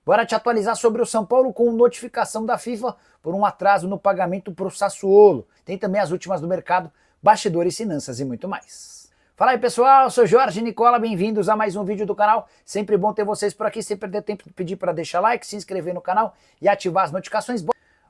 Bora te atualizar sobre o São Paulo com notificação da FIFA por um atraso no pagamento para o Sassuolo. Tem também as últimas do mercado, bastidores, finanças e muito mais. Fala aí pessoal, eu sou Jorge Nicola, bem-vindos a mais um vídeo do canal. Sempre bom ter vocês por aqui, sem perder tempo de pedir para deixar like, se inscrever no canal e ativar as notificações.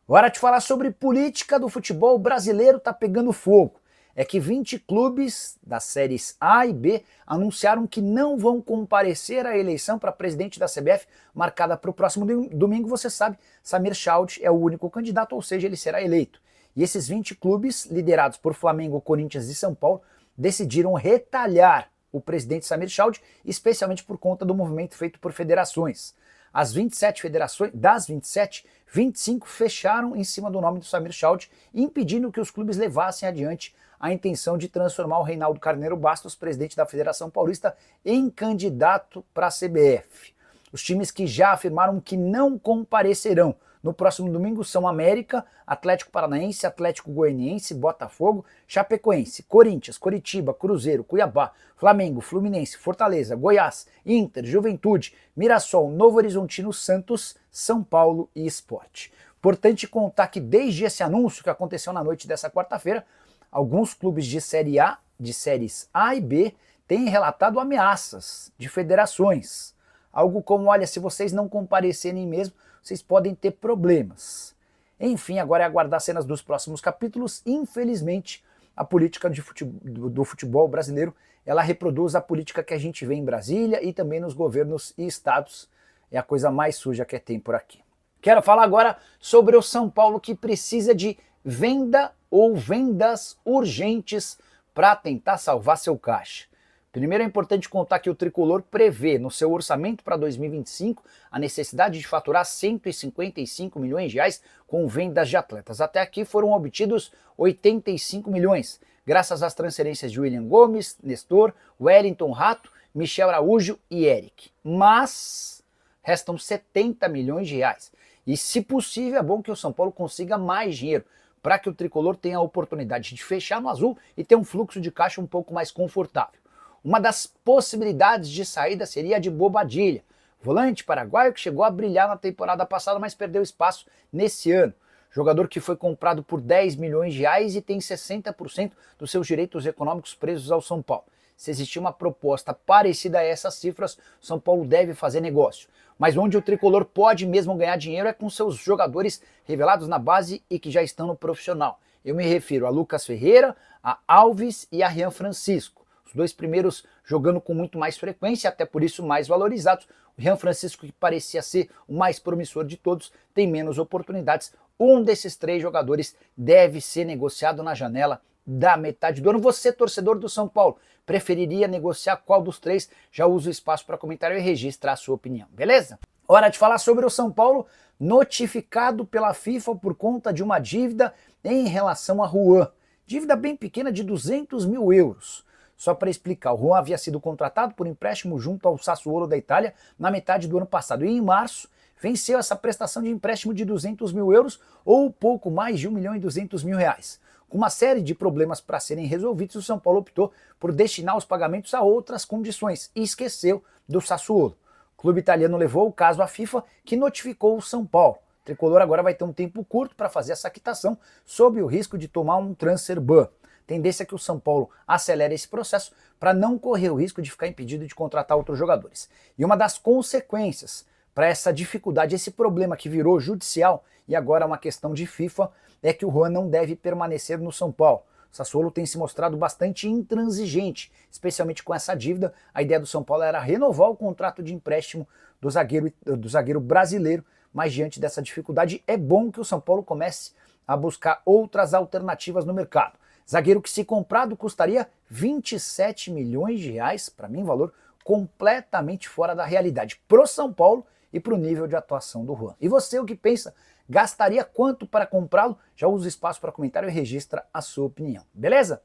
Bora te falar sobre política do futebol brasileiro tá pegando fogo. É que 20 clubes das séries A e B anunciaram que não vão comparecer à eleição para presidente da CBF, marcada para o próximo domingo. Você sabe, Samir Chald é o único candidato, ou seja, ele será eleito. E esses 20 clubes, liderados por Flamengo, Corinthians e São Paulo, decidiram retalhar o presidente Samir Chald, especialmente por conta do movimento feito por federações. As 27 federações, das 27, 25 fecharam em cima do nome do Samir Chald, impedindo que os clubes levassem adiante a intenção de transformar o Reinaldo Carneiro Bastos, presidente da Federação Paulista, em candidato para a CBF. Os times que já afirmaram que não comparecerão no próximo domingo são América, Atlético Paranaense, Atlético Goianiense, Botafogo, Chapecoense, Corinthians, Coritiba, Cruzeiro, Cuiabá, Flamengo, Fluminense, Fortaleza, Goiás, Inter, Juventude, Mirassol, Novo Horizontino, Santos, São Paulo e Sport. Importante contar que desde esse anúncio que aconteceu na noite dessa quarta-feira, alguns clubes de Série A, de séries A e B, têm relatado ameaças de federações. Algo como, olha, se vocês não comparecerem mesmo, vocês podem ter problemas. Enfim, agora é aguardar cenas dos próximos capítulos. Infelizmente, a política do futebol brasileiro, ela reproduz a política que a gente vê em Brasília e também nos governos e estados. É a coisa mais suja que tem por aqui. Quero falar agora sobre o São Paulo, que precisa de venda ou vendas urgentes para tentar salvar seu caixa. Primeiro é importante contar que o Tricolor prevê no seu orçamento para 2025 a necessidade de faturar 155 milhões de reais com vendas de atletas. Até aqui foram obtidos 85 milhões, graças às transferências de William Gomes, Nestor, Wellington Rato, Michel Araújo e Eric. Mas restam 70 milhões de reais. E se possível é bom que o São Paulo consiga mais dinheiro, para que o Tricolor tenha a oportunidade de fechar no azul e ter um fluxo de caixa um pouco mais confortável. Uma das possibilidades de saída seria a de Bobadilla, volante paraguaio que chegou a brilhar na temporada passada, mas perdeu espaço nesse ano. Jogador que foi comprado por 10 milhões de reais e tem 60% dos seus direitos econômicos presos ao São Paulo. Se existir uma proposta parecida a essas cifras, o São Paulo deve fazer negócio. Mas onde o Tricolor pode mesmo ganhar dinheiro é com seus jogadores revelados na base e que já estão no profissional. Eu me refiro a Lucas Ferreira, a Alves e a Rian Francisco. Os dois primeiros jogando com muito mais frequência, até por isso mais valorizados. O Rian Francisco, que parecia ser o mais promissor de todos, tem menos oportunidades. Um desses três jogadores deve ser negociado na janela da metade do ano. Você, torcedor do São Paulo, preferiria negociar qual dos três? Já usa o espaço para comentário e registra a sua opinião, beleza? Hora de falar sobre o São Paulo, notificado pela FIFA por conta de uma dívida em relação a Juan. Dívida bem pequena de 200 mil euros. Só para explicar, o Juan havia sido contratado por empréstimo junto ao Sassuolo da Itália na metade do ano passado e em março venceu essa prestação de empréstimo de 200 mil euros ou pouco mais de 1 milhão e 200 mil reais. Com uma série de problemas para serem resolvidos, o São Paulo optou por destinar os pagamentos a outras condições e esqueceu do Sassuolo. O clube italiano levou o caso à FIFA, que notificou o São Paulo. O Tricolor agora vai ter um tempo curto para fazer essa quitação, sob o risco de tomar um transfer ban. Tendência é que o São Paulo acelere esse processo para não correr o risco de ficar impedido de contratar outros jogadores. E uma das consequências para essa dificuldade, esse problema que virou judicial e agora é uma questão de FIFA, é que o Juan não deve permanecer no São Paulo. O Sassuolo tem se mostrado bastante intransigente, especialmente com essa dívida. A ideia do São Paulo era renovar o contrato de empréstimo do zagueiro brasileiro, mas diante dessa dificuldade é bom que o São Paulo comece a buscar outras alternativas no mercado. Zagueiro que, se comprado, custaria 27 milhões de reais, para mim, valor completamente fora da realidade pro São Paulo e pro nível de atuação do Juan. E você, o que pensa? Gastaria quanto para comprá-lo? Já usa o espaço para comentário e registra a sua opinião, beleza?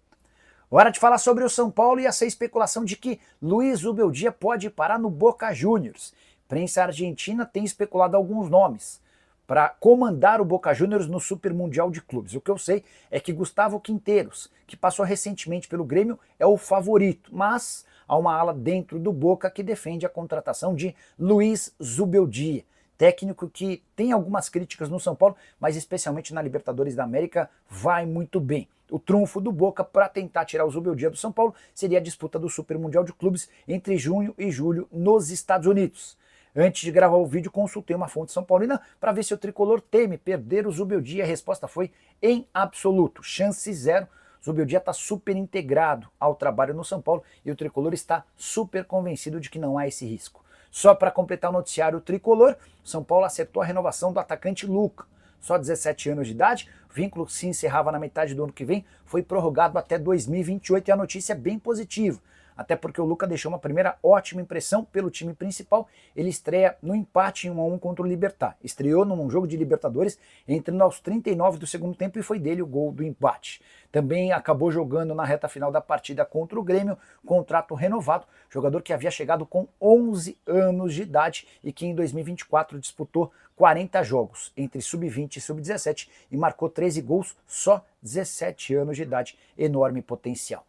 Hora de falar sobre o São Paulo e essa especulação de que Luiz Ubeldia pode parar no Boca Juniors. A prensa argentina tem especulado alguns nomes para comandar o Boca Juniors no Super Mundial de Clubes. O que eu sei é que Gustavo Quinteiros, que passou recentemente pelo Grêmio, é o favorito, mas há uma ala dentro do Boca que defende a contratação de Luiz Zubeldia. técnico que tem algumas críticas no São Paulo, mas especialmente na Libertadores da América vai muito bem. O trunfo do Boca para tentar tirar o Zubeldia do São Paulo seria a disputa do Super Mundial de Clubes entre junho e julho nos Estados Unidos. Antes de gravar o vídeo, consultei uma fonte são paulina para ver se o tricolor teme perder o Zubeldia. A resposta foi em absoluto, chance zero. O Zubeldia está super integrado ao trabalho no São Paulo e o tricolor está super convencido de que não há esse risco. Só para completar o noticiário tricolor, o São Paulo acertou a renovação do atacante Luca. Só 17 anos de idade, o vínculo se encerrava na metade do ano que vem, foi prorrogado até 2028 e a notícia é bem positiva. Até porque o Luca deixou uma primeira ótima impressão pelo time principal. Ele estreia no empate em 1-1 contra o Libertad. Estreou num jogo de Libertadores, entrando aos 39 do segundo tempo e foi dele o gol do empate. Também acabou jogando na reta final da partida contra o Grêmio, contrato renovado, jogador que havia chegado com 11 anos de idade e que em 2024 disputou 40 jogos entre sub-20 e sub-17 e marcou 13 gols, só 17 anos de idade, enorme potencial.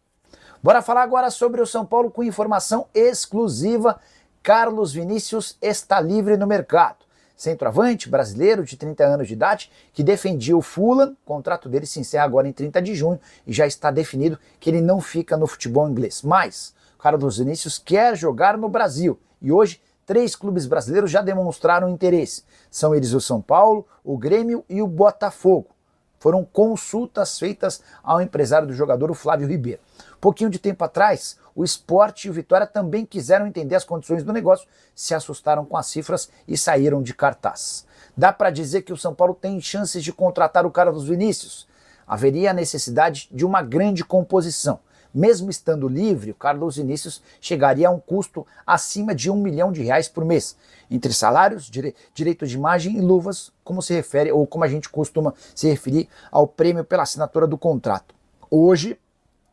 Bora falar agora sobre o São Paulo com informação exclusiva. Carlos Vinícius está livre no mercado. Centroavante brasileiro de 30 anos de idade que defendia o Fulham, o contrato dele se encerra agora em 30 de junho e já está definido que ele não fica no futebol inglês. Mas Carlos Vinícius quer jogar no Brasil e hoje 3 clubes brasileiros já demonstraram interesse. São eles o São Paulo, o Grêmio e o Botafogo. Foram consultas feitas ao empresário do jogador, o Flávio Ribeiro. Pouquinho de tempo atrás, o Sport e o Vitória também quiseram entender as condições do negócio, se assustaram com as cifras e saíram de cartaz. Dá para dizer que o São Paulo tem chances de contratar o Carlos Vinícius? Haveria a necessidade de uma grande composição. Mesmo estando livre, o Carlos Vinícius chegaria a um custo acima de R$1 milhão por mês, entre salários, direito de imagem e luvas, como se refere, ou como a gente costuma se referir ao prêmio pela assinatura do contrato. Hoje,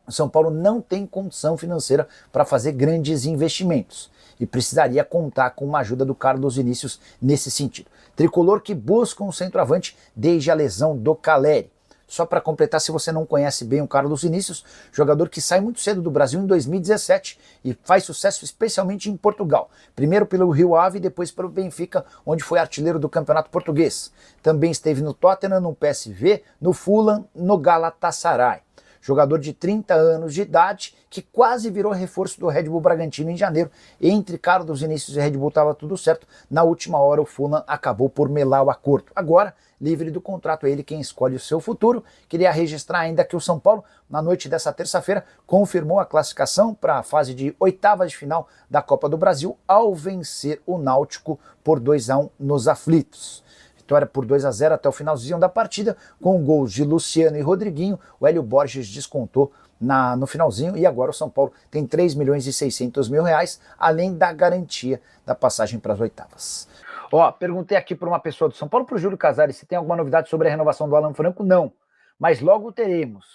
o São Paulo não tem condição financeira para fazer grandes investimentos e precisaria contar com uma ajuda do Carlos Vinícius nesse sentido. Tricolor que busca um centroavante desde a lesão do Caleri. Só para completar, se você não conhece bem o Carlos Vinícius, jogador que sai muito cedo do Brasil em 2017 e faz sucesso especialmente em Portugal. Primeiro pelo Rio Ave e depois pelo Benfica, onde foi artilheiro do Campeonato Português. Também esteve no Tottenham, no PSV, no Fulham, no Galatasaray. Jogador de 30 anos de idade, que quase virou reforço do Red Bull Bragantino em janeiro. Entre Carlos Vinícius e Red Bull estava tudo certo. Na última hora o Fulham acabou por melar o acordo. Agora, livre do contrato, é ele quem escolhe o seu futuro. Queria registrar ainda que o São Paulo, na noite dessa terça-feira, confirmou a classificação para a fase de oitavas de final da Copa do Brasil ao vencer o Náutico por 2-1 nos aflitos. Vitória por 2-0 até o finalzinho da partida, com gols de Luciano e Rodriguinho. O Hélio Borges descontou no finalzinho e agora o São Paulo tem R$3.600.000, além da garantia da passagem para as oitavas. Ó, perguntei aqui para uma pessoa do São Paulo, para o Júlio Casares, se tem alguma novidade sobre a renovação do Alan Franco. Não, mas logo teremos.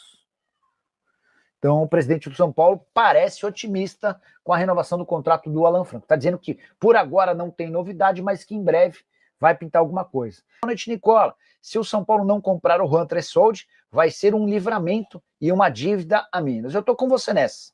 Então o presidente do São Paulo parece otimista com a renovação do contrato do Alan Franco. Está dizendo que por agora não tem novidade, mas que em breve vai pintar alguma coisa. Boa noite, Nicola. Se o São Paulo não comprar o Juan Tressoldi, vai ser um livramento e uma dívida a menos. Eu tô com você nessa.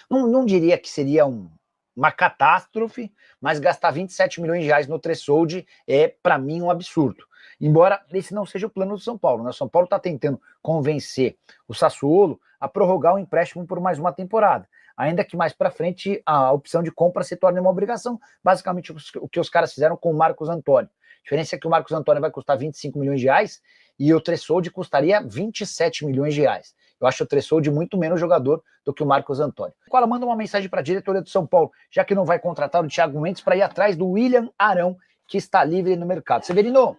Não diria que seria uma catástrofe, mas gastar R$27 milhões no Tressoldi é, para mim, um absurdo. Embora esse não seja o plano do São Paulo, né? O São Paulo está tentando convencer o Sassuolo a prorrogar o empréstimo por mais uma temporada. Ainda que mais para frente a opção de compra se torne uma obrigação, basicamente o que os caras fizeram com o Marcos Antônio. A diferença é que o Marcos Antônio vai custar R$25 milhões e o Tressoldi custaria R$27 milhões. Eu acho o Tressoldi muito menos jogador do que o Marcos Antônio. Ela manda uma mensagem para a diretoria do São Paulo, já que não vai contratar o Thiago Mendes, para ir atrás do William Arão, que está livre no mercado. Severino,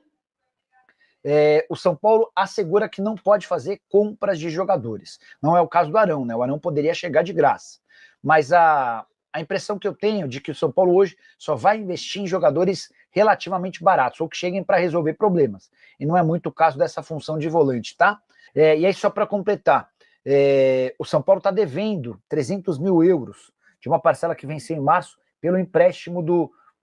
o São Paulo assegura que não pode fazer compras de jogadores. Não é o caso do Arão, né? O Arão poderia chegar de graça. Mas a impressão que eu tenho de que o São Paulo hoje só vai investir em jogadores relativamente baratos, ou que cheguem para resolver problemas. E não é muito o caso dessa função de volante, tá? E aí, só para completar, o São Paulo está devendo 300 mil euros de uma parcela que venceu em março pelo empréstimo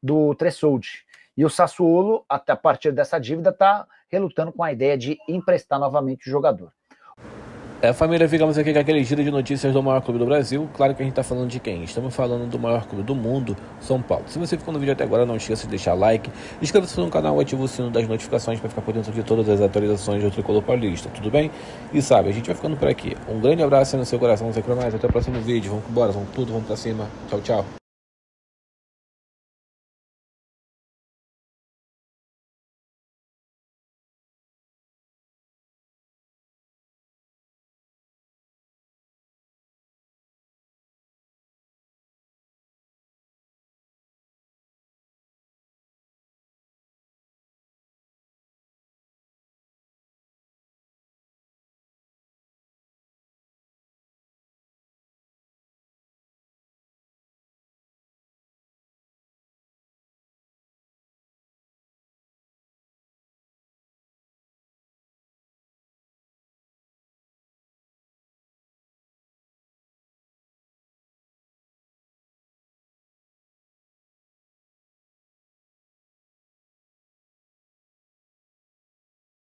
do Tressoldi. E o Sassuolo, até a partir dessa dívida, está relutando com a ideia de emprestar novamente o jogador. Família, ficamos aqui com aquele giro de notícias do maior clube do Brasil. Claro que a gente tá falando de quem? Estamos falando do maior clube do mundo, São Paulo. Se você ficou no vídeo até agora, não esqueça de deixar like, inscreva-se no canal e ative o sino das notificações para ficar por dentro de todas as atualizações do Tricolor Paulista, tudo bem? E sabe, a gente vai ficando por aqui. Um grande abraço no seu coração, não sei o que mais. Até o próximo vídeo. Vamos embora, vamos tudo, vamos pra cima. Tchau, tchau.